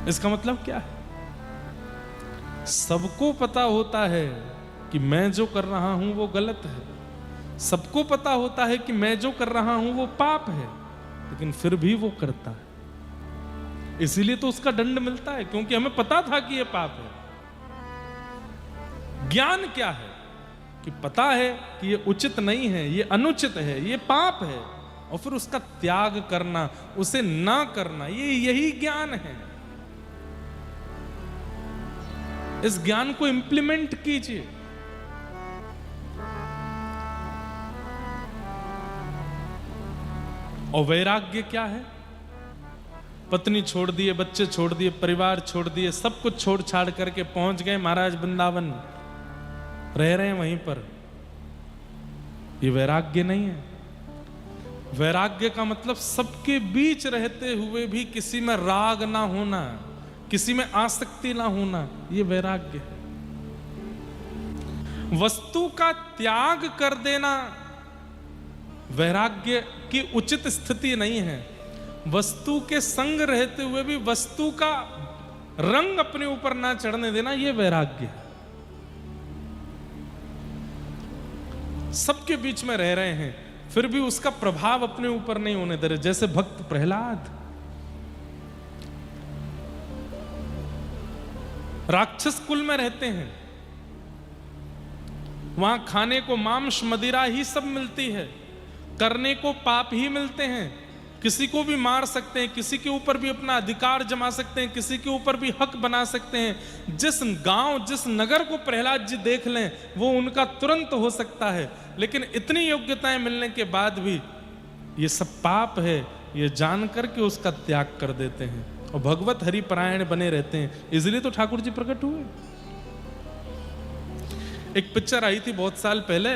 इसका मतलब क्या है? सबको पता होता है कि मैं जो कर रहा हूं वो गलत है, सबको पता होता है कि मैं जो कर रहा हूं वो पाप है, लेकिन फिर भी वो करता है। इसीलिए तो उसका दंड मिलता है, क्योंकि हमें पता था कि ये पाप है। ज्ञान क्या है? कि पता है कि ये उचित नहीं है, ये अनुचित है, ये पाप है, और फिर उसका त्याग करना, उसे ना करना, यही ज्ञान है। इस ज्ञान को इंप्लीमेंट कीजिए। और वैराग्य क्या है? पत्नी छोड़ दिए, बच्चे छोड़ दिए, परिवार छोड़ दिए, सब कुछ छोड़ छाड़ करके पहुंच गए महाराज वृंदावन, रह रहे हैं वहीं पर। ये वैराग्य नहीं है। वैराग्य का मतलब सबके बीच रहते हुए भी किसी में राग ना होना, किसी में आसक्ति ना होना, ये वैराग्य है। वस्तु का त्याग कर देना वैराग्य की उचित स्थिति नहीं है। वस्तु के संग रहते हुए भी वस्तु का रंग अपने ऊपर ना चढ़ने देना, यह वैराग्य है। सबके बीच में रह रहे हैं, फिर भी उसका प्रभाव अपने ऊपर नहीं होने दे रहे। जैसे भक्त प्रहलाद, राक्षस कुल में रहते हैं, वहां खाने को मांस मदिरा ही सब मिलती है, करने को पाप ही मिलते हैं, किसी को भी मार सकते हैं, किसी के ऊपर भी अपना अधिकार जमा सकते हैं, किसी के ऊपर भी हक बना सकते हैं। जिस गांव, जिस नगर को प्रहलाद जी देख लें, वो उनका तुरंत हो सकता है, लेकिन इतनी योग्यताएं मिलने के बाद भी ये सब पाप है, ये जान करके उसका त्याग कर देते हैं और भगवत हरिपरायण बने रहते हैं। इसलिए तो ठाकुर जी प्रकट हुए। एक पिक्चर आई थी बहुत साल पहले,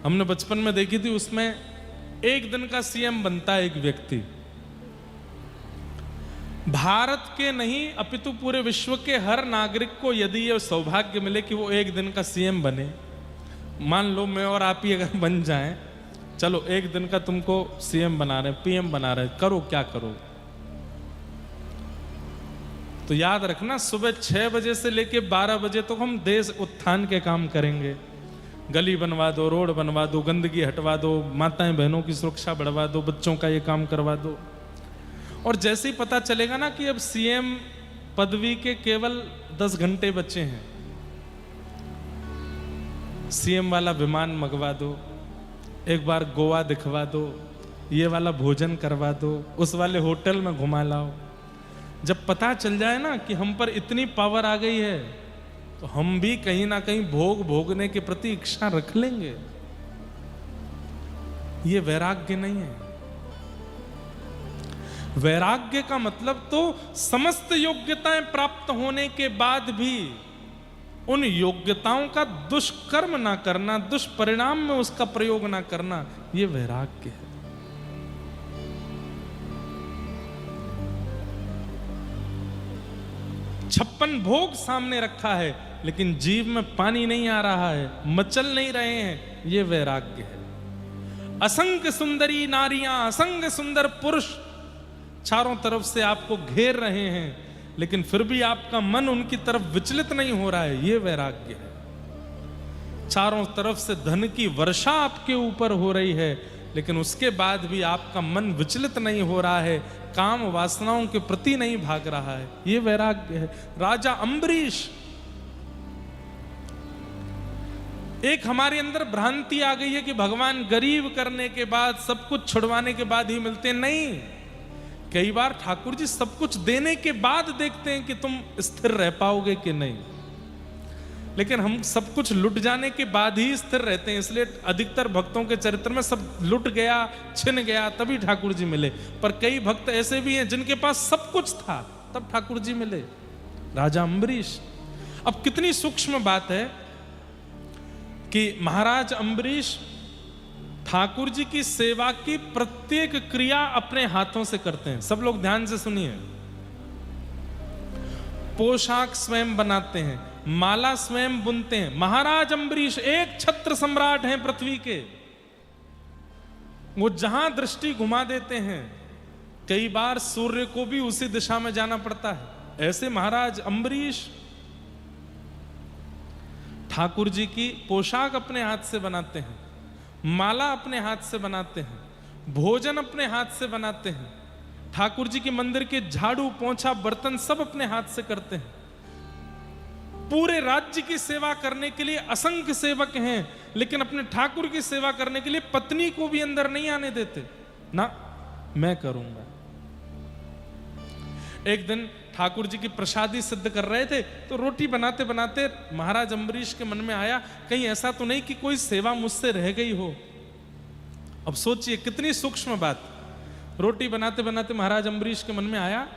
हमने बचपन में देखी थी। उसमें एक दिन का सीएम बनता है एक व्यक्ति, भारत के नहीं अपितु पूरे विश्व के हर नागरिक को यदि यह सौभाग्य मिले कि वो एक दिन का सीएम बने, मान लो मैं और आप ही अगर बन जाएं, चलो एक दिन का तुमको सीएम बना रहे, पीएम बना रहे, करो क्या करो। तो याद रखना, सुबह 6 बजे से लेके 12 बजे तक हम देश उत्थान के काम करेंगे। गली बनवा दो, रोड बनवा दो, गंदगी हटवा दो, माताएं बहनों की सुरक्षा बढ़वा दो, बच्चों का ये काम करवा दो। और जैसे ही पता चलेगा ना कि अब सीएम पदवी के केवल 10 घंटे बचे हैं, सीएम वाला विमान मंगवा दो, एक बार गोवा दिखवा दो, ये वाला भोजन करवा दो, उस वाले होटल में घुमा लाओ। जब पता चल जाए ना कि हम पर इतनी पावर आ गई है, तो हम भी कहीं ना कहीं भोगने के प्रति इच्छा रख लेंगे। ये वैराग्य नहीं है। वैराग्य का मतलब तो समस्त योग्यताएं प्राप्त होने के बाद भी उन योग्यताओं का दुष्कर्म ना करना, दुष्परिणाम में उसका प्रयोग ना करना, यह वैराग्य है। छप्पन भोग सामने रखा है, लेकिन जीव में पानी नहीं आ रहा है, मचल नहीं रहे हैं, यह वैराग्य है। असंख्य सुंदरी नारियां, असंख्य सुंदर पुरुष चारों तरफ से आपको घेर रहे हैं, लेकिन फिर भी आपका मन उनकी तरफ विचलित नहीं हो रहा है, यह वैराग्य है। चारों तरफ से धन की वर्षा आपके ऊपर हो रही है, लेकिन उसके बाद भी आपका मन विचलित नहीं हो रहा है, काम वासनाओं के प्रति नहीं भाग रहा है, यह वैराग्य है। राजा अम्बरीश, एक हमारे अंदर भ्रांति आ गई है कि भगवान गरीब करने के बाद, सब कुछ छुड़वाने के बाद ही मिलते, नहीं। कई बार ठाकुर जी सब कुछ देने के बाद देखते हैं कि तुम स्थिर रह पाओगे कि नहीं, लेकिन हम सब कुछ लुट जाने के बाद ही स्थिर रहते हैं। इसलिए अधिकतर भक्तों के चरित्र में सब लुट गया, छिन गया, तभी ठाकुर जी मिले। पर कई भक्त ऐसे भी हैं जिनके पास सब कुछ था, तब ठाकुर जी मिले। राजा अम्बरीश। अब कितनी सूक्ष्म बात है कि महाराज अम्बरीश ठाकुर जी की सेवा की प्रत्येक क्रिया अपने हाथों से करते हैं। सब लोग ध्यान से सुनिए। पोशाक स्वयं बनाते हैं, माला स्वयं बुनते हैं। महाराज अम्बरीश एक छत्र सम्राट हैं पृथ्वी के। वो जहां दृष्टि घुमा देते हैं, कई बार सूर्य को भी उसी दिशा में जाना पड़ता है। ऐसे महाराज अम्बरीश ठाकुर जी की पोशाक अपने हाथ से बनाते हैं, माला अपने हाथ से बनाते हैं, भोजन अपने हाथ से बनाते हैं, ठाकुर जी के मंदिर के झाड़ू पोंछा बर्तन सब अपने हाथ से करते हैं। पूरे राज्य की सेवा करने के लिए असंख्य सेवक हैं, लेकिन अपने ठाकुर की सेवा करने के लिए पत्नी को भी अंदर नहीं आने देते। ना, मैं करूंगा। एक दिन ठाकुर जी की प्रसादी सिद्ध कर रहे थे, तो रोटी बनाते बनाते महाराज अम्बरीश के मन में आया, कहीं ऐसा तो नहीं कि कोई सेवा मुझसे रह गई हो। अब सोचिए कितनी सूक्ष्म बात। रोटी बनाते बनाते महाराज अम्बरीश के मन में आया,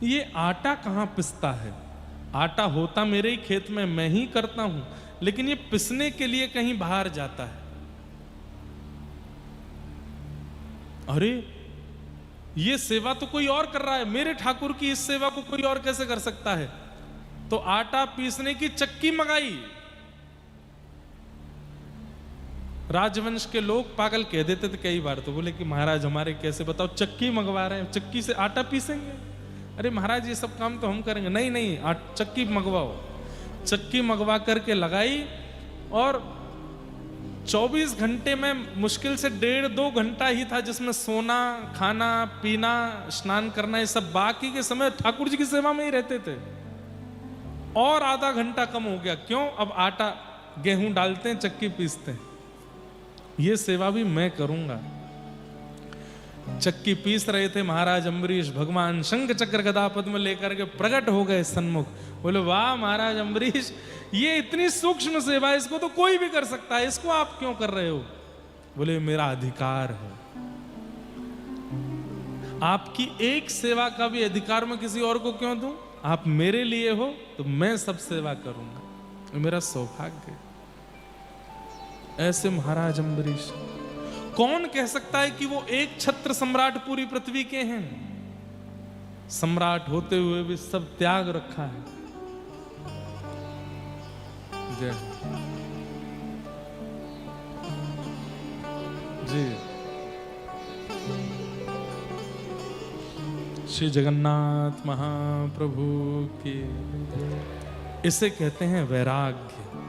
ये आटा कहां पिसता है? आटा होता मेरे ही खेत में, मैं ही करता हूं, लेकिन ये पिसने के लिए कहीं बाहर जाता है। अरे ये सेवा तो कोई और कर रहा है, मेरे ठाकुर की इस सेवा को कोई और कैसे कर सकता है? तो आटा पीसने की चक्की मंगाई। राजवंश के लोग पागल कह देते थे कई बार, तो बोले कि महाराज हमारे कैसे, बताओ चक्की मंगवा रहे हैं, चक्की से आटा पीसेंगे? अरे महाराज ये सब काम तो हम करेंगे। नहीं नहीं, चक्की मंगवाओ। चक्की मंगवा करके लगाई और 24 घंटे में मुश्किल से 1.5-2 घंटा ही था जिसमें सोना, खाना, पीना, स्नान करना, ये सब बाकी के समय ठाकुर जी की सेवा में ही रहते थे। और आधा घंटा कम हो गया। क्यों? अब आटा गेहूं डालते हैं, चक्की पीसते हैं। ये सेवा भी मैं करूंगा। चक्की पीस रहे थे महाराज अम्बरीश, भगवान शंख चक्र गदा पद्म लेकर के प्रकट हो गए सन्मुख। बोले वाह महाराज अम्बरीश, ये इतनी सूक्ष्म सेवा है, इसको तो कोई भी कर सकता है, इसको आप क्यों कर रहे हो? बोले मेरा अधिकार है। आपकी एक सेवा का भी अधिकार मैं किसी और को क्यों दूं? आप मेरे लिए हो तो मैं सब सेवा करूंगा, मेरा सौभाग्य। ऐसे महाराज अम्बरीश। कौन कह सकता है कि वो एक छत्र सम्राट पूरी पृथ्वी के हैं? सम्राट होते हुए भी सब त्याग रखा है। जय जी। श्री जगन्नाथ महाप्रभु की, इसे कहते हैं वैराग्य।